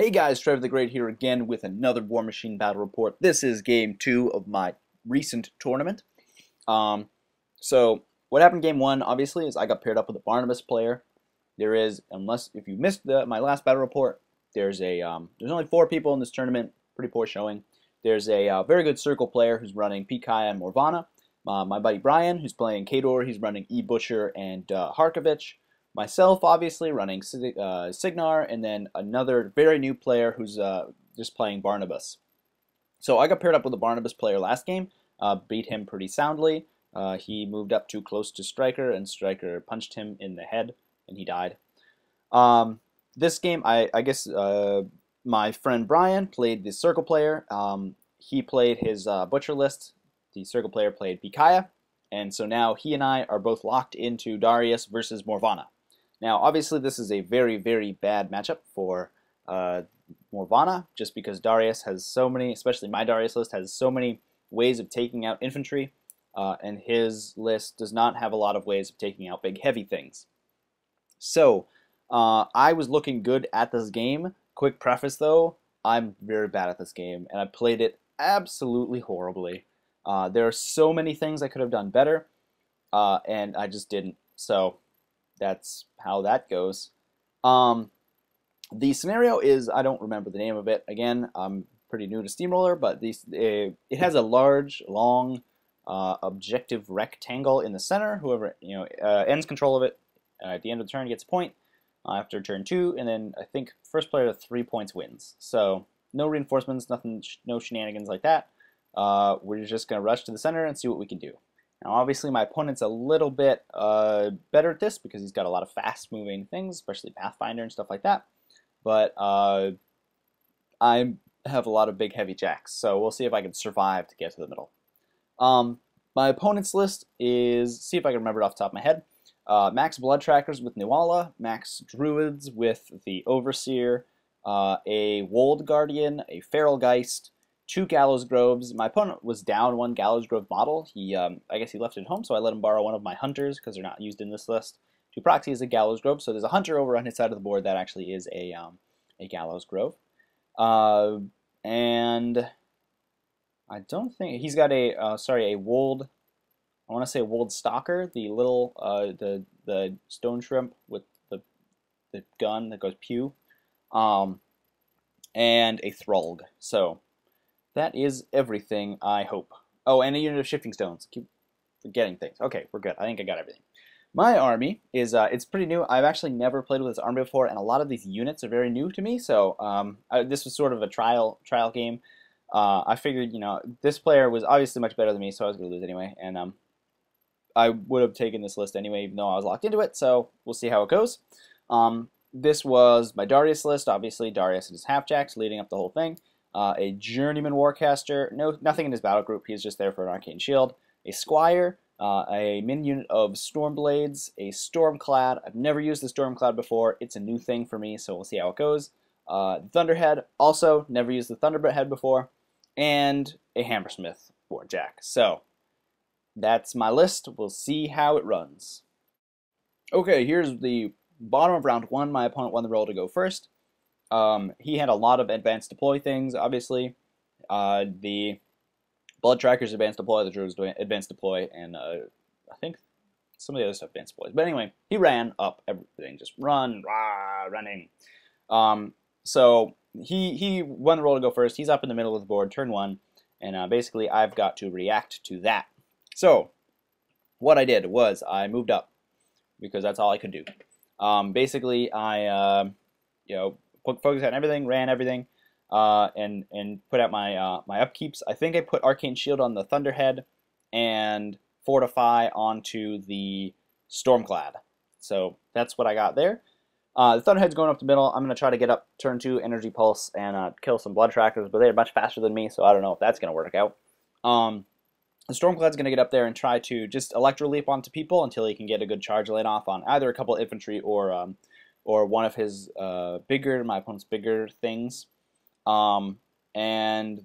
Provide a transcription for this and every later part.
Hey guys, Trevy the Great here again with another Warmachine battle report. This is game 2 of my recent tournament. So what happened in game 1, obviously, is I got paired up with a Barnabas player. There is, if you missed my last battle report, there's only 4 people in this tournament. Pretty poor showing. There's a very good circle player who's running Pikaya and Morvhana. My buddy Brian, who's playing Kador, he's running E-Butcher and Harkovich. Myself, obviously, running Cygnar, and then another very new player who's just playing Barnabas. So I got paired up with a Barnabas player last game, beat him pretty soundly. He moved up too close to Striker, and Striker punched him in the head, and he died. This game, I guess my friend Brian played the Circle player. He played his Butcher list. The Circle player played Pikaya, and so now he and I are both locked into Darius versus Morvhana. Now, obviously, this is a very, very bad matchup for Morvhana, just because Darius has so many, especially my Darius list, has so many ways of taking out infantry, and his list does not have a lot of ways of taking out big, heavy things. So, I was looking good at this game. Quick preface, though, I'm very bad at this game, and I played it absolutely horribly. There are so many things I could have done better, and I just didn't. So that's how that goes. The scenario is, I don't remember the name of it. Again, I'm pretty new to Steamroller, but it has a large, long, objective rectangle in the center. Whoever ends control of it at the end of the turn gets a point after turn 2, and then I think first player to 3 points wins. So no reinforcements, nothing, no shenanigans like that. We're just gonna rush to the center and see what we can do. Now, obviously, my opponent's a little bit better at this because he's got a lot of fast-moving things, especially Pathfinder and stuff like that. But I have a lot of big, heavy jacks, so we'll see if I can survive to get to the middle. My opponent's list is, see if I can remember it off the top of my head, max Blood Trackers with Nuala, max Druids with the Overseer, a Wold Guardian, a Feral Geist, 2 Gallows Groves. My opponent was down 1 Gallows Grove model. I guess he left it at home, so I let him borrow one of my Hunters because they're not used in this list. To proxy is a Gallows Grove, so there's a Hunter over on his side of the board that actually is a Gallows Grove. And I don't think he's got a a Wold. I want to say Wold Stalker, the little the stone shrimp with the gun that goes pew, and a Thralg. So that is everything, I hope. Oh, and a unit of shifting stones. Keep forgetting things. Okay, we're good. I think I got everything. My army is, it's pretty new. I've actually never played with this army before, and a lot of these units are very new to me, so this was sort of a trial game. I figured, this player was obviously much better than me, so I was going to lose anyway, and I would have taken this list anyway, even though I was locked into it, so we'll see how it goes. This was my Darius list. Obviously, Darius and his halfjacks leading up the whole thing. A Journeyman Warcaster, nothing in his battle group, he's just there for an Arcane Shield. A Squire, a min unit of Stormblades, a Stormclad. I've never used the Stormclad before, it's a new thing for me, so we'll see how it goes. Thunderhead, also never used the Thunderhead before, and a Hammersmith Warjack. So, that's my list, we'll see how it runs. Okay, here's the bottom of round 1, my opponent won the roll to go first. He had a lot of advanced deploy things, obviously. The Blood Trackers advanced deploy, the Druids advanced deploy, and I think some of the other stuff advanced deploys. But anyway, he ran up everything, just running. So he won the roll to go first. He's up in the middle of the board, turn 1, and basically I've got to react to that. So what I did was I moved up because that's all I could do. Basically, I focused on everything, ran everything, and put out my my upkeeps. I think I put Arcane Shield on the Thunderhead and Fortify onto the Stormclad. So that's what I got there. The Thunderhead's going up the middle. I'm going to try to get up turn 2, Energy Pulse, and kill some Blood Trackers, but they're much faster than me, so I don't know if that's going to work out. The Stormclad's going to get up there and try to just Electro Leap onto people until he can get a good charge laid off on either a couple of infantry or one of his my opponent's bigger things. And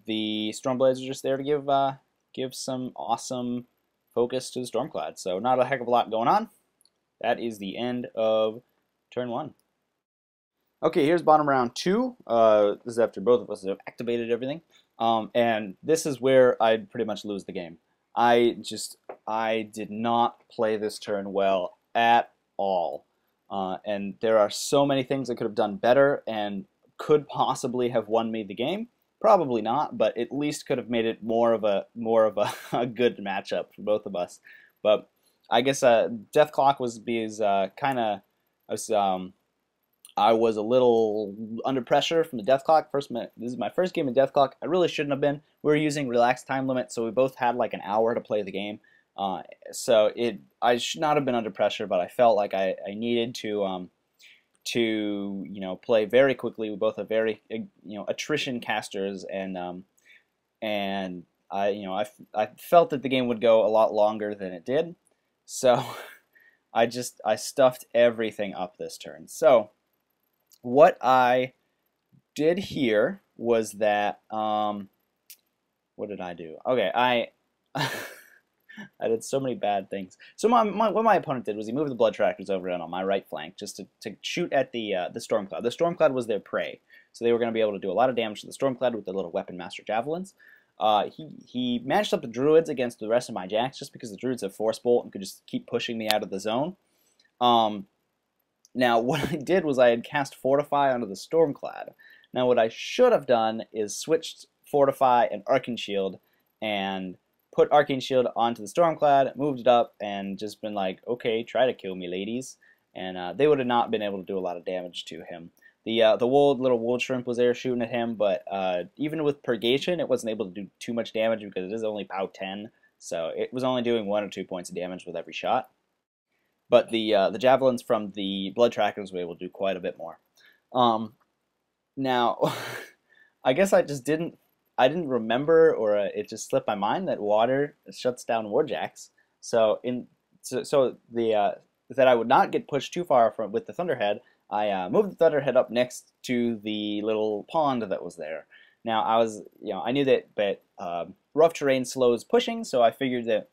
the Stormblades are just there to give some awesome focus to the Stormclad. So not a heck of a lot going on. That is the end of turn 1. Okay, here's bottom round 2. This is after both of us have activated everything. And this is where I'd pretty much lose the game. I did not play this turn well at all. And there are so many things I could have done better and could possibly have won me the game. Probably not, but at least could have made it more of a a good matchup for both of us. But I guess Death Clock was because kind of I was a little under pressure from the Death Clock. This is my first game of Death Clock. I really shouldn't have been. We were using relaxed time limit, so we both had like an hour to play the game. I should not have been under pressure, but I felt like I needed to play very quickly. We both have very attrition casters, and I felt that the game would go a lot longer than it did. So I stuffed everything up this turn. So what I did here was that what did I do? Okay, I I did so many bad things. So what my opponent did was he moved the blood trackers over in on my right flank just to shoot at the Stormcloud. The Stormcloud was their prey, so they were going to be able to do a lot of damage to the Stormcloud with their little weapon master javelins. He matched up the druids against the rest of my jacks just because the druids have force bolt and could just keep pushing me out of the zone. Now what I did was I had cast Fortify onto the Stormcloud. Now what I should have done is switched Fortify and Arcane Shield and put Arcane Shield onto the Stormcloud, moved it up, and just been like, okay, try to kill me, ladies. And they would have not been able to do a lot of damage to him. The little wood shrimp was there shooting at him, but even with Purgation, it wasn't able to do too much damage because it is only POW 10, so it was only doing 1 or 2 points of damage with every shot. But the javelins from the blood trackers were able to do quite a bit more. Now, I guess I didn't remember, or it just slipped my mind that water shuts down warjacks. So that I would not get pushed too far with the Thunderhead, I moved the Thunderhead up next to the little pond that was there. Now I knew that rough terrain slows pushing, so I figured that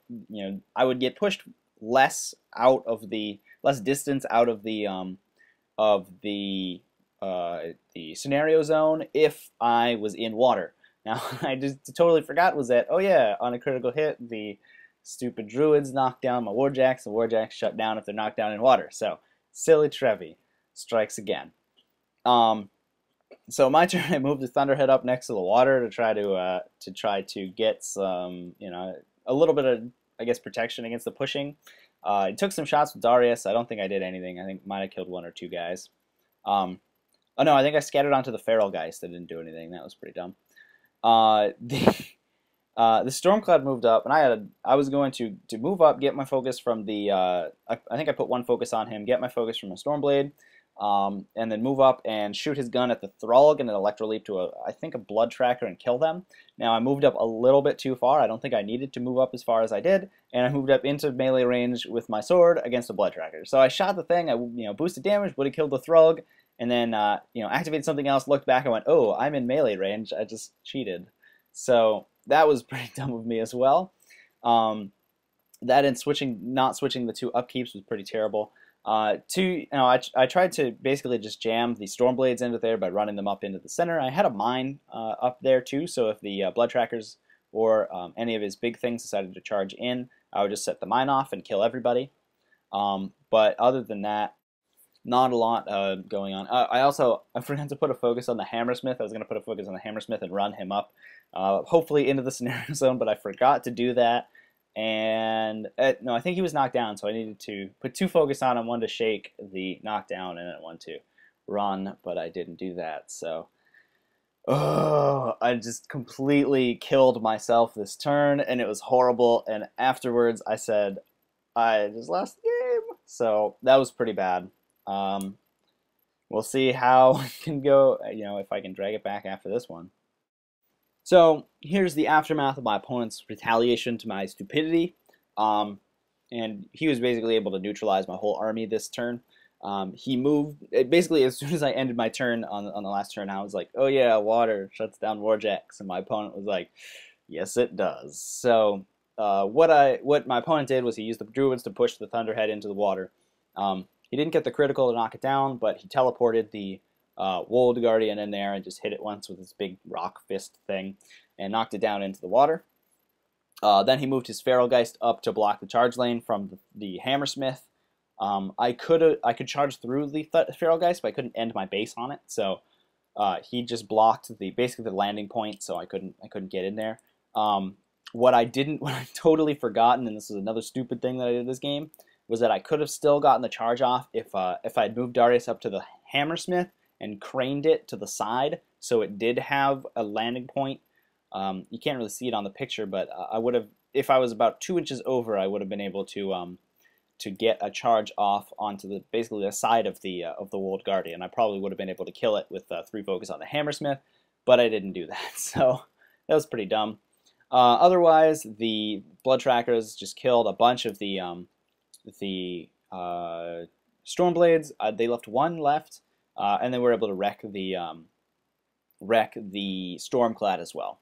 I would get pushed less distance out of the scenario zone if I was in water. Now, I just totally forgot was that, oh yeah, on a critical hit, the stupid druids knock down my warjacks, and warjacks shut down if they're knocked down in water. So, silly Trevy strikes again. So my turn, I moved the Thunderhead up next to the water to try to get some, a little bit of, I guess, protection against the pushing. I took some shots with Darius. I don't think I did anything. I think might have killed 1 or 2 guys. Oh no, I think I scattered onto the Feral Geist. That didn't do anything. That was pretty dumb. The Stormcloud moved up, and I was going to move up, get my focus from the I think I put 1 focus on him, get my focus from a Stormblade, and then move up and shoot his gun at the Thrall and an Electroleap to I think a Blood Tracker and kill them. Now I moved up a little bit too far. I don't think I needed to move up as far as I did, and I moved up into melee range with my sword against a Blood Tracker. So I shot the thing. I boosted damage, would have killed the Thrall, and then activated something else, looked back and went, oh, I'm in melee range. I just cheated. So that was pretty dumb of me as well. That and not switching the 2 upkeeps was pretty terrible. I tried to basically just jam the Stormblades into there by running them up into the center. I had a mine up there too, so if the Blood Trackers or any of his big things decided to charge in, I would just set the mine off and kill everybody. But other than that, not a lot going on. I forgot to put a focus on the Hammersmith. I was going to put a focus on the Hammersmith and run him up, hopefully into the scenario zone, but I forgot to do that. And no, I think he was knocked down, so I needed to put 2 focus on him, 1 to shake the knockdown, and then 1 to run, but I didn't do that. So, I just completely killed myself this turn, and it was horrible. And afterwards, I said, I just lost the game. So that was pretty bad. We'll see how it can go, if I can drag it back after this one. So here's the aftermath of my opponent's retaliation to my stupidity. And he was basically able to neutralize my whole army this turn. He moved, basically as soon as I ended my turn on the last turn, I was like, oh yeah, water shuts down warjacks. And my opponent was like, yes it does. So what my opponent did was he used the druids to push the Thunderhead into the water. He didn't get the critical to knock it down, but he teleported the Wold Guardian in there and just hit it once with his big rock fist thing and knocked it down into the water. Then he moved his Feral Geist up to block the charge lane from the Hammersmith. I could charge through the Feral Geist, but I couldn't end my base on it. So he just blocked basically the landing point, so I couldn't get in there. What I totally forgotten, and this is another stupid thing that I did this game, was that I could have still gotten the charge off if I had moved Darius up to the Hammersmith and craned it to the side, so it did have a landing point. You can't really see it on the picture, but I would have, if I was about 2 inches over, I would have been able to get a charge off onto basically the side of the Wold Guardian. I probably would have been able to kill it with 3 focus on the Hammersmith, but I didn't do that, so that was pretty dumb. Otherwise, the Blood Trackers just killed a bunch of the Stormblades. They left 1 left, and they were able to wreck the Stormclad as well.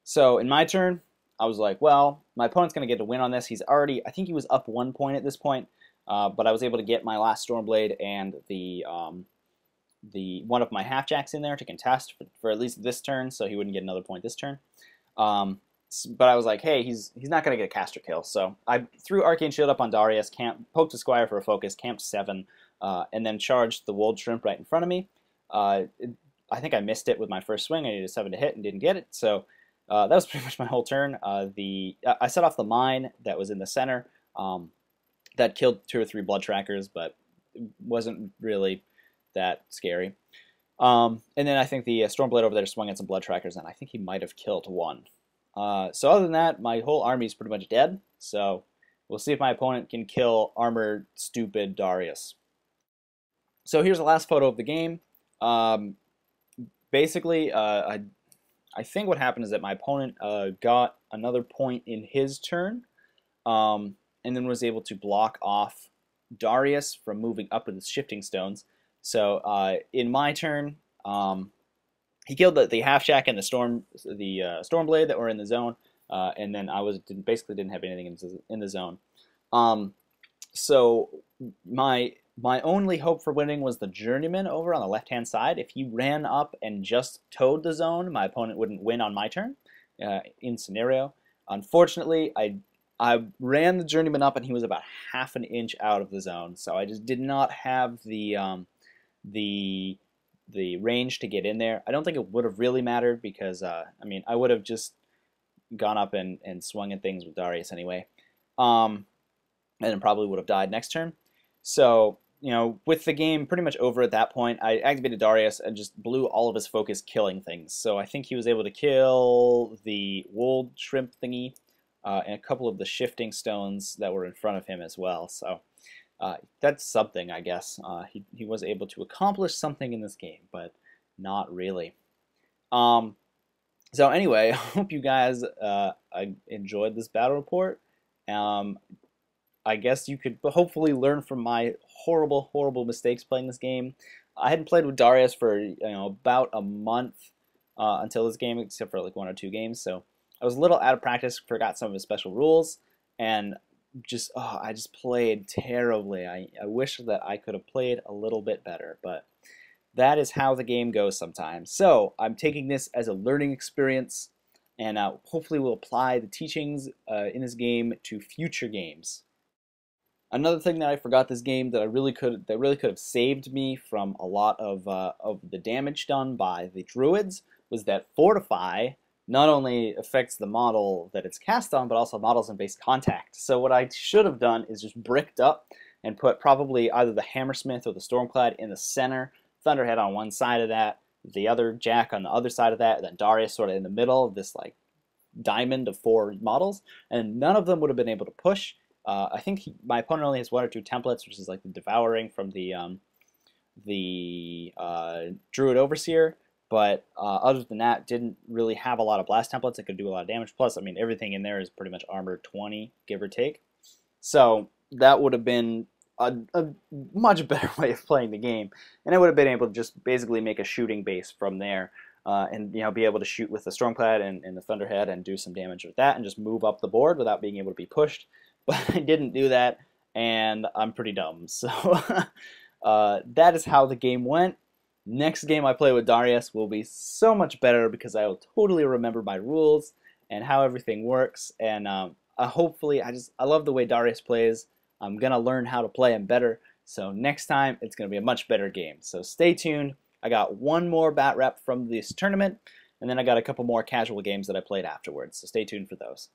So in my turn, I was like, well, my opponent's going to get a win on this. He's already, I think he was up 1 point at this point, but I was able to get my last Stormblade and the one of my half-jacks in there to contest for at least this turn, so he wouldn't get another point this turn. But I was like, hey, he's not going to get a caster kill. So I threw Arcane Shield up on Darius, poked a Squire for a focus, camped 7, and then charged the Wold Shrimp right in front of me. I think I missed it with my first swing. I needed a 7 to hit and didn't get it. So that was pretty much my whole turn. I set off the mine that was in the center. That killed 2 or 3 Blood Trackers, but it wasn't really that scary. And then I think the Stormblade over there swung at some Blood Trackers, and I think he might have killed 1. So other than that, my whole army is pretty much dead. So we'll see if my opponent can kill armored, stupid Darius. So here's the last photo of the game. Basically, I think what happened is that my opponent got another point in his turn, and then was able to block off Darius from moving up with his shifting stones. So in my turn, he killed the half-shack and the Stormblade that were in the zone, and then I basically didn't have anything in the zone. So my only hope for winning was the Journeyman over on the left-hand side. If he ran up and just towed the zone, my opponent wouldn't win on my turn in scenario. Unfortunately, I ran the Journeyman up and he was about half an inch out of the zone, so I just did not have the range to get in there. I don't think it would have really mattered because, I mean, I would have just gone up and swung at things with Darius anyway. And then probably would have died next turn. So, you know, with the game pretty much over at that point, I activated Darius and just blew all of his focus killing things. So I think he was able to kill the Wold Shrimp thingy and a couple of the shifting stones that were in front of him as well. So that's something, I guess. He was able to accomplish something in this game, but not really. So anyway, I hope you guys enjoyed this battle report. I guess you could hopefully learn from my horrible, horrible mistakes playing this game. I hadn't played with Darius for about a month until this game, except for like 1 or 2 games. So I was a little out of practice, forgot some of his special rules, and I just played terribly. I wish that I could have played a little bit better, but that is how the game goes sometimes. So I'm taking this as a learning experience, and hopefully we'll apply the teachings in this game to future games. Another thing that I forgot this game that really could have saved me from a lot of the damage done by the Druids was that Fortify not only affects the model that it's cast on, but also models in base contact. So what I should have done is just bricked up and put probably either the Hammersmith or the Stormclad in the center, Thunderhead on one side of that, the other Jack on the other side of that, and then Darius sort of in the middle of this like diamond of 4 models, and none of them would have been able to push. I think my opponent only has 1 or 2 templates, which is like the Devouring from the Druid Overseer, but other than that, didn't really have a lot of blast templates that could do a lot of damage. Plus, I mean, everything in there is pretty much armor 20, give or take. So that would have been a much better way of playing the game, and I would have been able to just basically make a shooting base from there, and be able to shoot with the Stormclad and the Thunderhead and do some damage with that, and just move up the board without being able to be pushed. But I didn't do that, and I'm pretty dumb. So that is how the game went. Next game I play with Darius will be so much better because I will totally remember my rules and how everything works. And hopefully, I love the way Darius plays. I'm gonna learn how to play him better. So next time it's gonna be a much better game. So stay tuned. I got one more bat rep from this tournament, and then I got a couple more casual games that I played afterwards. So stay tuned for those.